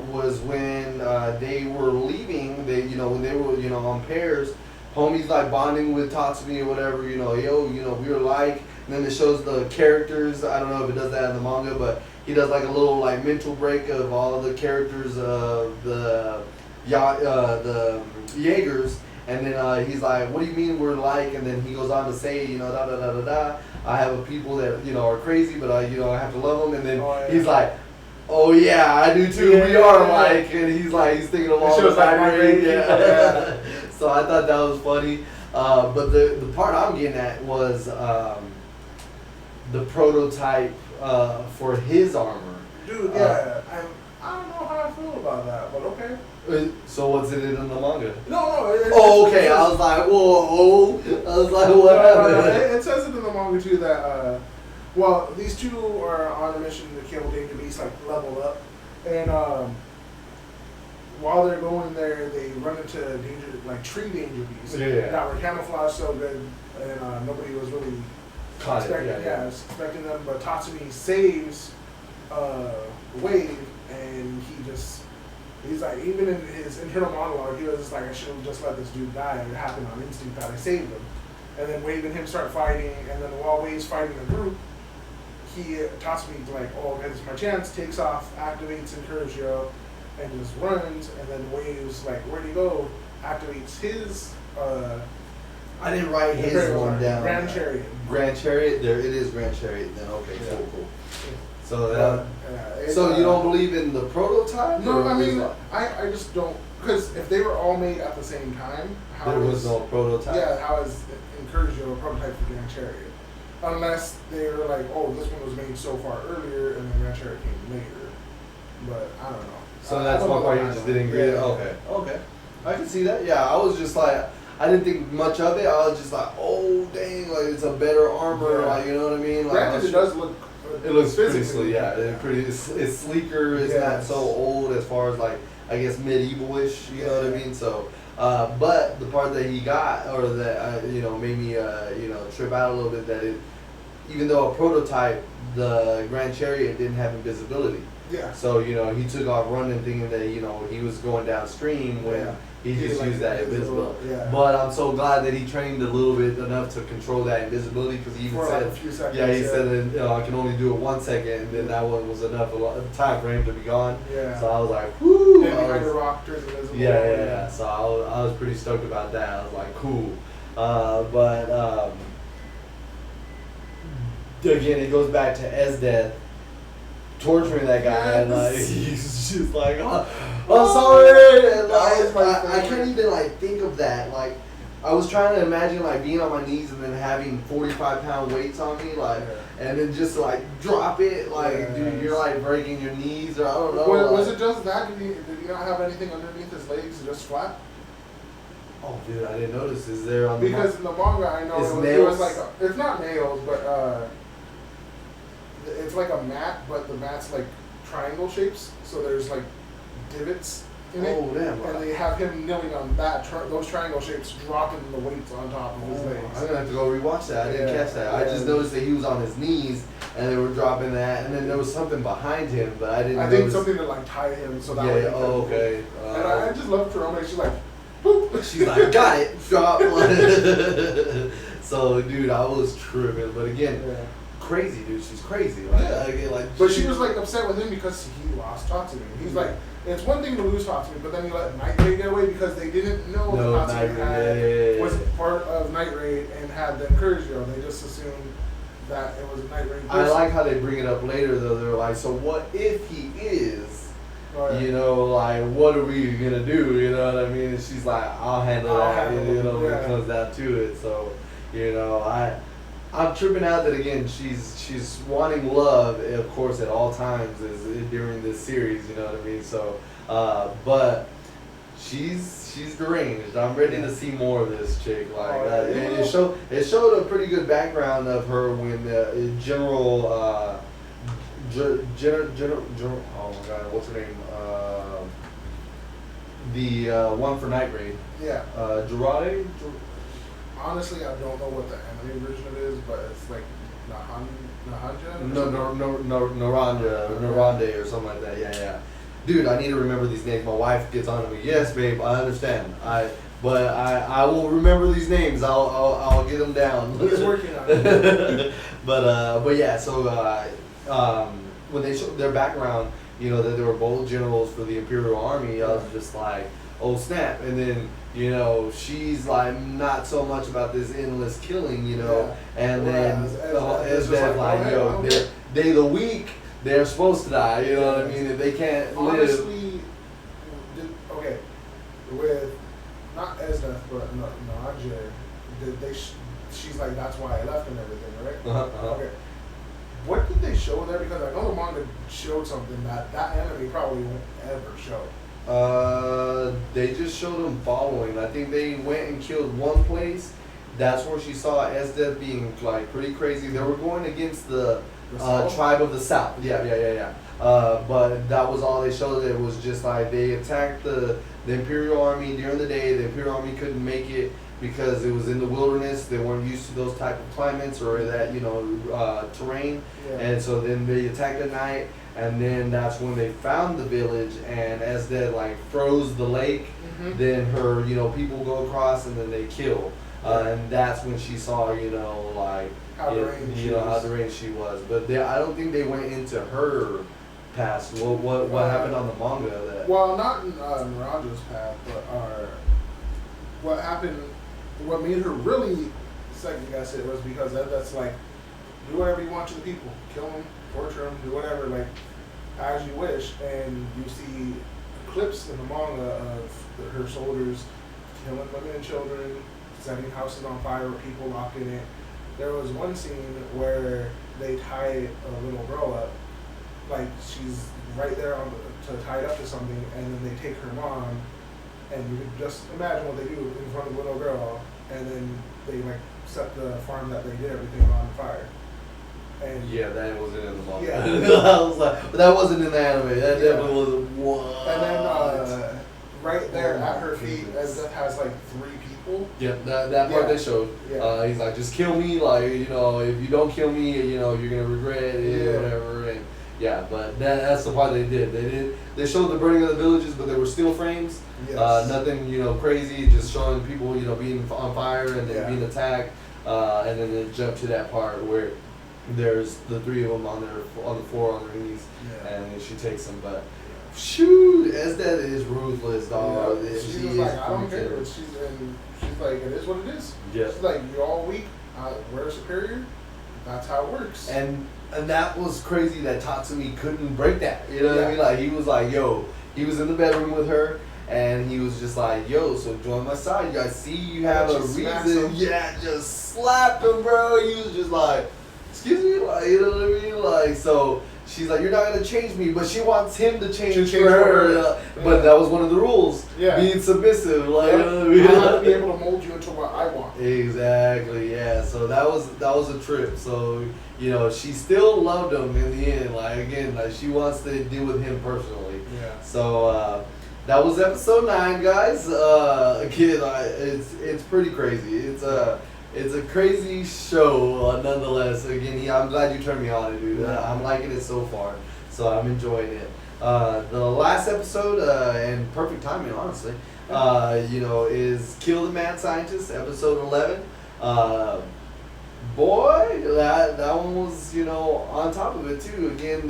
was when they were leaving, when they were, on pairs, homies like bonding with Tatsumi or whatever, we were like, and then it shows the characters. I don't know if it does that in the manga, but he does like a little like mental break of all the characters of the Jaegers, and then he's like, what do you mean we're like? And then he goes on to say, da da da da da, I have a people that are crazy, but I have to love them, and then he's like, oh yeah, I do too. We are like, and he's thinking of all the time. So I thought that was funny. But the part I'm getting at was the prototype for his armor. Dude, yeah, I don't know how I feel about that, but okay. So what's it in the manga? No. Okay. I was like, whoa. I was like, what happened? It says it in the manga too that these two are on a mission to kill Danger Beast, like level up, and while they're going there, they run into tree danger beasts that were camouflaged so good, and nobody was really expecting them. But Tatsumi saves Wave, and he just He's like, even in his internal monologue, he was just like, I should have just let this dude die. It happened on instinct that I saved him. And then Wave and him start fighting, and then while Wave's fighting the group, he talks to me like, oh, this is my chance, takes off, activates Incurgio, and just runs, and then Wave's like, where'd he go? Activates his, I didn't write his one down. Grand Chariot. Grand Chariot, there it is, Grand Chariot, then okay, Yeah. cool. So So you don't believe in the prototype? No, or I mean, like, I just don't, because if they were all made at the same time, there was no prototype? Yeah, how is Incurgio a prototype for Grand Chariot? Unless they were like, oh, this one was made so far earlier and then Grand Chariot came later. But I don't know. So that's one part you just didn't agree with? Okay. I can see that. Yeah, I was just like, I didn't think much of it. I was just like, oh, dang, like it's a better armor, like, you know what I mean? Like, granted, it does look. It looks pretty sleek, yeah. It's sleeker. It's not so old as far as like, I guess, medieval-ish, you know what I mean? So, but the part that he got, or that, made me, trip out a little bit, that even though a prototype, the Grand Chariot didn't have invisibility. Yeah. So, he took off running thinking that, he was going downstream when he just used that invisibility. Yeah. But I'm so glad that he trained a little bit enough to control that invisibility, because he even For said, like a few seconds, he said that, I can only do it 1 second, and then that one was enough time for him to be gone. Yeah. So I was like, whoo! Then behind the rock, turns invisible. Yeah. So I was pretty stoked about that. I was like, cool. Again, it goes back to Esdeath torturing that guy, and like he's just like, oh, I'm sorry. And like, I can't even like think of that. Like, I was trying to imagine like being on my knees and then having 45-pound weights on me, like, and then just like drop it, like, dude, you're like breaking your knees, or I don't know. Was it just that? Did he not have anything underneath his legs? Just flat? Oh, dude, I didn't notice. Is there on because in the manga, I know it was like it's not nails, but it's like a mat, but the mat's like triangle shapes, so there's like divots in it. Oh, damn. And they have him kneeling on that those triangle shapes, dropping the weights on top of his legs. I'm gonna have to go rewatch that. I didn't catch that. I just noticed that he was on his knees and they were dropping that, and then there was something behind him, but I didn't. I think something to like tie him so that way. Oh, okay. And I just love Kurome. She's like, boop. She's like, got it, drop. So, dude, I was tripping, but again. Crazy, dude. She's crazy. But she was like upset with him because he lost Tatsumi. He's like, it's one thing to lose Tatsumi, but then you let Night Raid get away because they didn't know that Tatsumi was part of Night Raid and had the Incurgio. They just assumed that it was a Night Raid person. I like how they bring it up later, though. They're like, so what if he is? Like, what are we gonna do? You know what I mean? And she's like, I'll handle that. When it comes down to it. So, I'm tripping out that again she's wanting love, of course, at all times during this series, you know what I mean? So, but she's deranged. I'm ready to see more of this chick. Like, it showed a pretty good background of her when General. Oh my God, what's her name? The one for Night Raid. Yeah. Jiraiya. Honestly, I don't know what the anime version of it is, but it's like Nahanja? Narande or something like that. Yeah. Dude, I need to remember these names. My wife gets on to me. Yes, babe, I understand. But I will remember these names. I'll get them down. He's working on it. But yeah. So when they showed their background, that they were both generals for the Imperial Army, I was just like, oh snap! And then she's like not so much about this endless killing, and then it's like, day of the week they're supposed to die, you know what I mean? If they can't honestly, okay, with not Esdeath but Naja, she's like, that's why I left and everything, right? Okay. What did they show there? Because I know the manga showed something that anime probably won't ever show. They just showed them following. I think they went and killed one place. That's where she saw Esdeath being like pretty crazy. They were going against the tribe of the South. Yeah. But that was all they showed. It was just like they attacked the Imperial Army during the day. The Imperial Army couldn't make it because it was in the wilderness. They weren't used to those type of climates or that terrain. Yeah. And so then they attacked at night. and then that's when they found the village, and as they like froze the lake, then her people go across and then they kill, and that's when she saw like how deranged she was. But I don't think they went into her past. What happened on the manga? That well, not in Naraja's past, but what happened. What made her really second guess it was because that's like, do whatever you want to the people, kill them, torture them, do whatever, like as you wish. And you see clips in the manga of her soldiers killing women and children, setting houses on fire with people locked in it. There was one scene where they tie a little girl up, like she's right there to tie it up to something, and then they take her mom, and you can just imagine what they do in front of the little girl, and then they like set the farm that they did everything on fire. And yeah, that wasn't in the manga. Yeah. I was like, but that wasn't in the anime. That definitely was what. And then right there at her feet, as if has like 3 people. Yeah, that part they showed. Yeah. He's like, just kill me, like if you don't kill me, you're gonna regret it, whatever. And yeah, but that's the part they did. They showed the burning of the villages, but they were still frames. Yes. Nothing crazy, just showing people being on fire and then being attacked, and then they jump to that part where there's the 3 of them on the floor on their knees, and she takes them. But shoot, as that is ruthless, dog. Yeah. She was like, I don't care. She's like, it is what it is. Yeah. She's like, you're all weak. We're superior. That's how it works. And that was crazy that Tatsumi couldn't break that. You know what I mean? Like he was like, yo, he was in the bedroom with her. And he was just like, yo, so join my side. I see you have a reason. Yeah, just slapped him, bro. He was just like, excuse me? Like, you know what I mean? Like, so she's like, you're not going to change me. But she wants him to change for her. But that was one of the rules. Yeah. Being submissive. Like, you know what I mean? I have to be able to mold you into what I want. Exactly, yeah. So that was a trip. So, she still loved him in the end. Like, again, like she wants to deal with him personally. Yeah. So, that was episode 9, guys. Again, it's pretty crazy. It's a crazy show, nonetheless. Again, I'm glad you turned me on, dude. I'm liking it so far, so I'm enjoying it. The last episode, and perfect timing, honestly, is Kill the Mad Scientist, episode 11. Boy, that one was on top of it too. Again,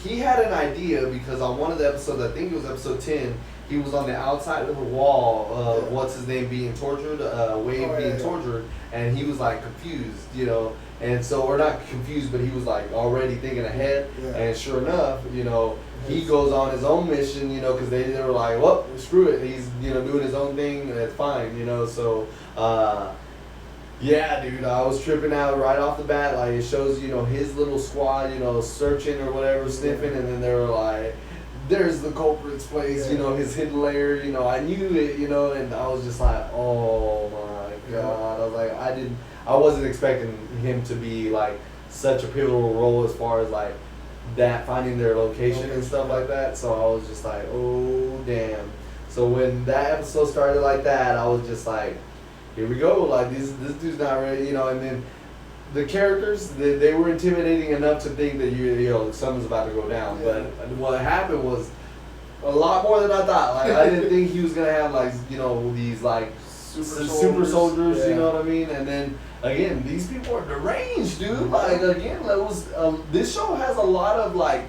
he had an idea because on one of the episodes, I think it was episode 10, he was on the outside of the wall of what's his name being tortured, Wade being tortured, and he was like confused, and so, or not confused, but he was like already thinking ahead, and sure enough, he goes on his own mission, because they were like, well, screw it, he's doing his own thing, and it's fine, so. Yeah, dude, I was tripping out right off the bat. Like, it shows, his little squad, searching or whatever, sniffing, and then they were like, there's the culprit's place, his hidden lair, I knew it, and I was just like, oh my God. I was like, I wasn't expecting him to be like such a pivotal role as far as like that, finding their location and stuff like that. So I was just like, oh, damn. So when that episode started like that, I was just like, here we go, like this dude's not ready, and then the characters, they were intimidating enough to think that something's about to go down. But what happened was a lot more than I thought. Like I didn't think he was gonna have like these like super soldiers, you know what I mean? And then again, these people are deranged, dude. Like again, this show has a lot of like,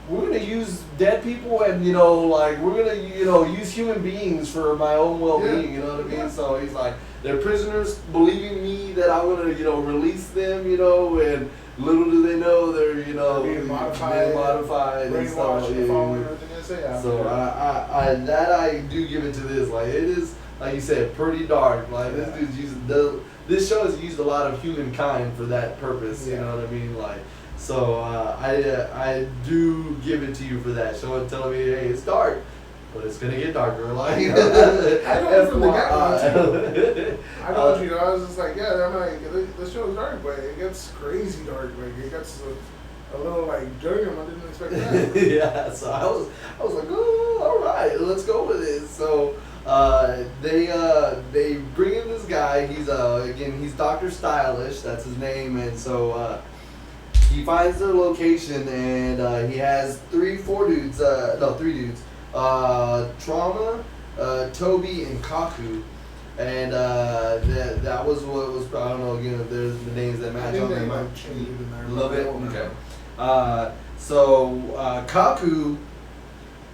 we're gonna use dead people and we're gonna use human beings for my own well-being, you know what I mean? So he's like, they're prisoners believing me that I'm gonna release them, and little do they know they're being modified and stuff. Following everything they say. So I do give it to this. Like it is, like you said, pretty dark. Like this dude's using this show has used a lot of humankind for that purpose. You know what I mean? Like. So I do give it to you for that. Show it telling me, hey, it's dark, but it's gonna get darker. Like I know from the get-go. I know, I was just like, I'm like, the show is dark, but it gets crazy dark. Like it gets a little like Junior. I didn't expect that. Yeah. So I was like, oh, all right, let's go with it. So they bring in this guy. He's Dr. Stylish. That's his name, and so. he finds their location, and he has three dudes. Trauma, Toby, and Kaku. And that was what was, I don't know, again, if there's the names that match on there. Might change it in there. A little bit? Okay. Kaku,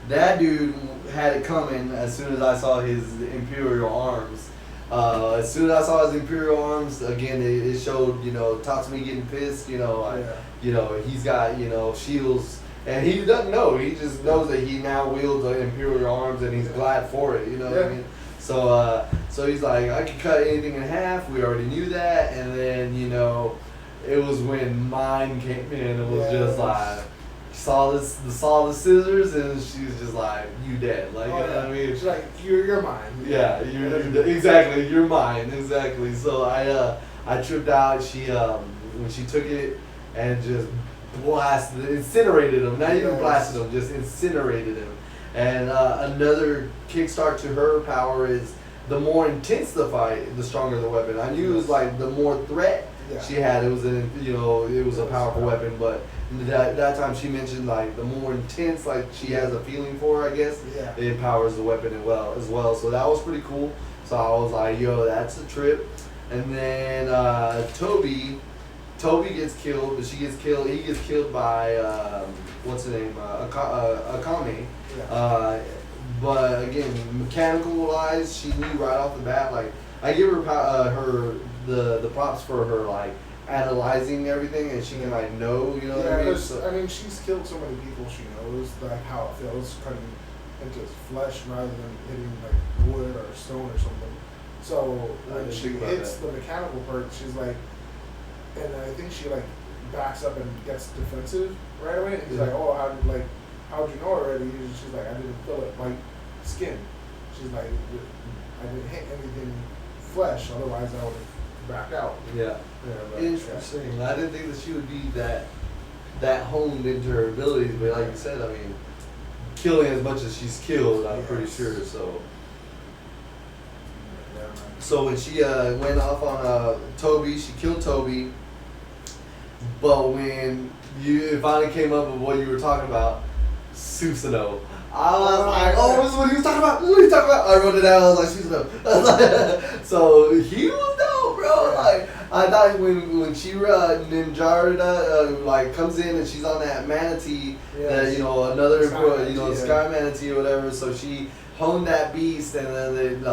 that dude had it coming as soon as I saw his Imperial arms. As soon as I saw his Imperial arms, again, it showed, Tatsumi getting pissed, he's got, shields. And he doesn't know. He just knows that he now wields the Imperial arms, and he's glad for it. You know what I mean? So he's like, I can cut anything in half. We already knew that. And then it was when mine came in. It was just like saw the scissors, and she's just like, you dead. Like, you know what I mean? She's like, you're mine. Yeah, exactly. You're mine. Exactly. So I tripped out. She when she took it and just incinerated him. Not even blasted him, just incinerated him. And another kickstart to her power is the more intense the fight, the stronger the weapon. I knew it was like the more threat she had, it was a powerful weapon. But that time she mentioned like the more intense, like she has a feeling for, I guess, it empowers the weapon as well. So that was pretty cool. So I was like, yo, that's a trip. And then Toby gets killed, but he gets killed by what's her name, Akame. But again, mechanical wise, she knew right off the bat. Like, I give her the props for her like analyzing everything, and she can like know, you know what I mean? I mean, she's killed so many people. She knows like how it feels cutting into flesh rather than hitting like wood or stone or something. So when she hits the mechanical part, she's like, and I think she like backs up and gets defensive right away. And he's like, oh, how'd you know already? She's like, I didn't feel it, like skin. She's like, I didn't hit anything flesh, otherwise I would have backed out. Yeah. Interesting. I didn't think that she would be that honed into her abilities, but like you said, I mean, killing as much as she's killed, I'm pretty sure. So when she went off on Toby, she killed Toby. But when it finally came up with what you were talking about, Susanoo, I was like, oh, this is what he was talking about. This is what he was talking about. I wrote it down. I was like, Susanoo. So he was dope, bro. Like, I thought when she Ninjara like comes in and she's on that manatee, that another sky manatee or whatever. So she honed that beast, and then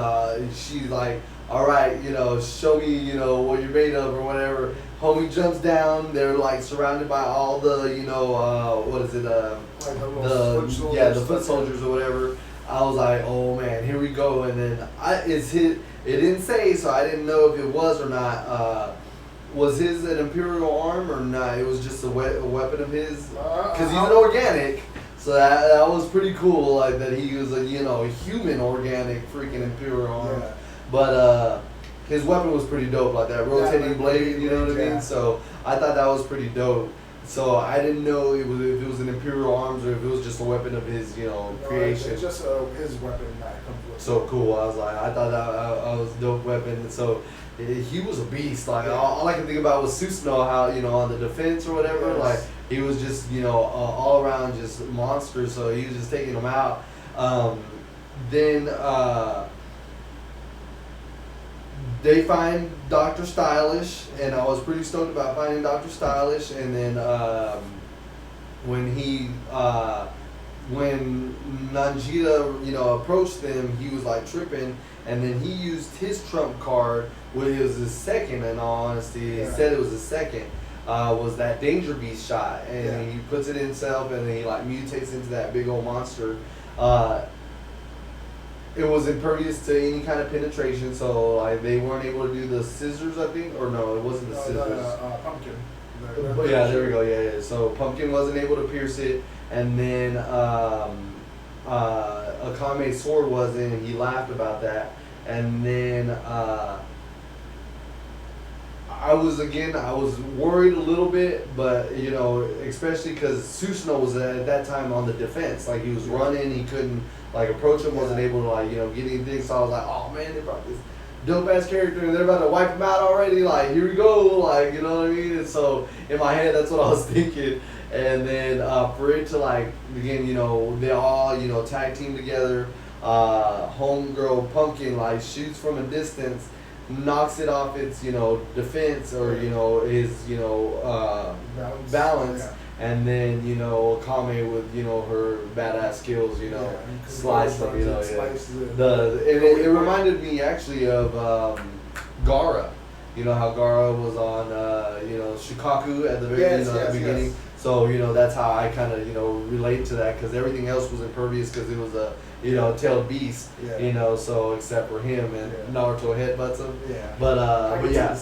she's like, all right, show me, what you're made of or whatever. Homie jumps down. They're like surrounded by all the, what is it? The foot soldiers or whatever. I was like, oh man, here we go. And then it didn't say, so I didn't know if it was or not. Was his an Imperial arm or not? It was just a weapon of his, because he's an organic. So that was pretty cool, like that he was a human organic freaking Imperial arm. Yeah. But his weapon was pretty dope, like that rotating blade, you know what I mean? So I thought that was pretty dope. So I didn't know if it was an Imperial arms or if it was just a weapon of his, creation. It's just his weapon that comes with. So cool. I was like, I thought that was a dope weapon. So he was a beast. Like all I can think about was Susanoo, how on the defense or whatever. Like he was just all around just monster. So he was just taking them out. Then they find Dr. Stylish, and I was pretty stoked about finding Dr. Stylish. And then when Nanjita, approached them, he was like tripping, and then he used his trump card, which was his second. In all honesty, he said it was his second. Was that Danger Beast shot, and he puts it in himself, and then he like mutates into that big old monster. It was impervious to any kind of penetration, so like they weren't able to do the scissors, I think, or no, it wasn't the scissors. Pumpkin. Yeah, there we go. Yeah. So Pumpkin wasn't able to pierce it, and then Akame's sword wasn't, and he laughed about that. And then I was worried a little bit, but especially because Susanoo was at that time on the defense, like he was running, he couldn't like approach him, wasn't able to like get anything. So I was like, oh man, they brought dope ass character, and they're about to wipe him out already. Like, here we go, like, you know what I mean? And so in my head, that's what I was thinking. And then for it to like begin, you know, they all, you know, tag team together. Homegirl Pumpkin like shoots from a distance, knocks it off its, you know, defense or, you know, his, you know, balance. Yeah. And then, you know, Akame with, you know, her badass skills, you know, slice them, you know, it reminded me actually of Gaara. You know how Gaara was on, you know, Shikaku at the very beginning. Yes. So, you know, that's how I kind of, you know, relate to that because everything else was impervious because it was a, you know, tailed beast, you know, so except for him and Naruto headbutts him. Yeah. But yeah.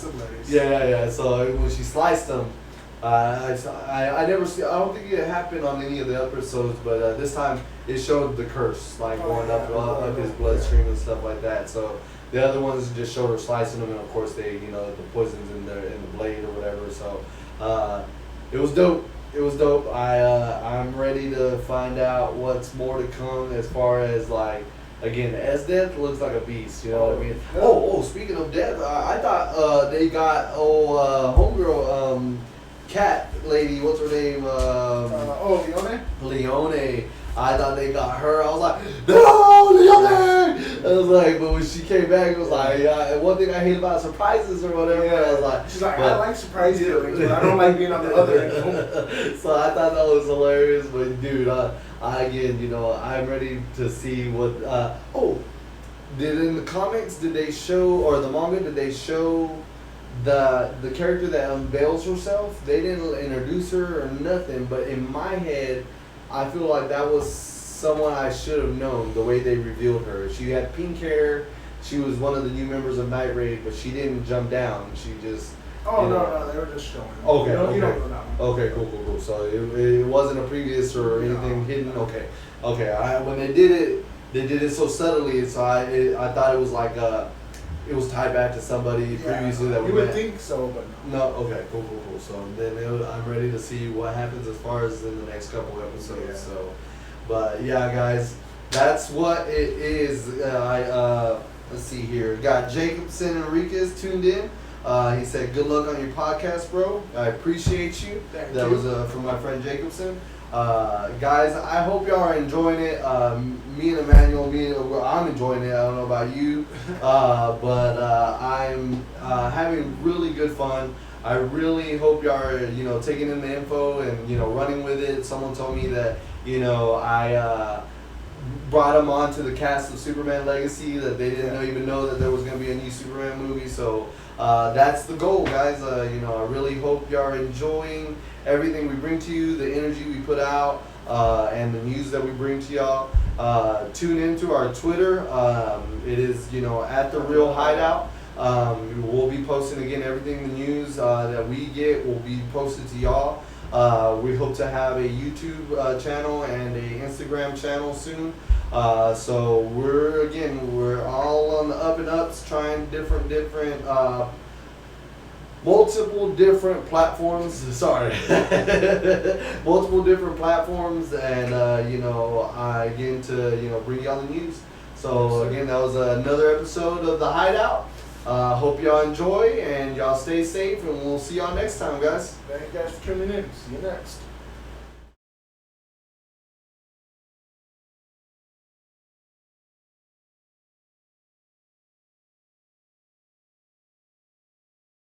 So when she sliced him, I never see. I don't think it happened on any of the episodes, but this time it showed the curse, like going up his bloodstream and stuff like that. So the other ones just showed her slicing them, and of course they, you know, the poisons in the blade or whatever. So it was dope. It was dope. I'm ready to find out what's more to come as far as like. Again, Death looks like a beast, you know what I mean? Oh, speaking of Death, I thought they got homegirl cat lady, what's her name? Leone. I thought they got her. I was like, no, Leone! I was like, but when she came back, it was like, one thing I hate about surprises or whatever. Yeah. I was like, she's like, I like surprise feelings, but I don't like being on the other end. So I thought that was hilarious, but dude, again, you know, I'm ready to see what. Did in the comics did they show or the manga did they show the character that unveils herself? They didn't introduce her or nothing, but in my head, I feel like that was someone I should have known the way they revealed her. She had pink hair. She was one of the new members of Night Raid, but she didn't jump down. She just. No, they were just showing. Okay, you don't know that one. Okay, cool. So it wasn't a previous or anything hidden. Okay. When they did it so subtly. So I thought it was like it was tied back to somebody previously that we met. You would think so, but no. Okay, cool. So then I'm ready to see what happens as far as in the next couple episodes. Yeah. So, but yeah, guys, that's what it is. Let's see here. Got Jacobson Enriquez tuned in. He said, "Good luck on your podcast, bro. I appreciate you." That was from my friend Jacobson. Guys, I hope y'all are enjoying it. Me and Emmanuel, I'm enjoying it. I don't know about you, but I'm having really good fun. I really hope y'all are, you know, taking in the info and, you know, running with it. Someone told me that, you know, I brought them onto the cast of Superman Legacy, that they didn't even know that there was going to be a new Superman movie. So that's the goal, guys. You know, I really hope y'all are enjoying everything we bring to you, the energy we put out, and the news that we bring to y'all. Tune into our Twitter. It is, you know, at The Real Hideout. We'll be posting again everything, the news that we get will be posted to y'all. We hope to have a YouTube channel and a Instagram channel soon. So we're all on the up and ups, trying different multiple different platforms. Sorry, multiple different platforms, and you know, again to, you know, bring y'all the news. So again, that was another episode of The Hideout. Hope y'all enjoy and y'all stay safe, and we'll see y'all next time, guys. Thank you guys for tuning in. See you next.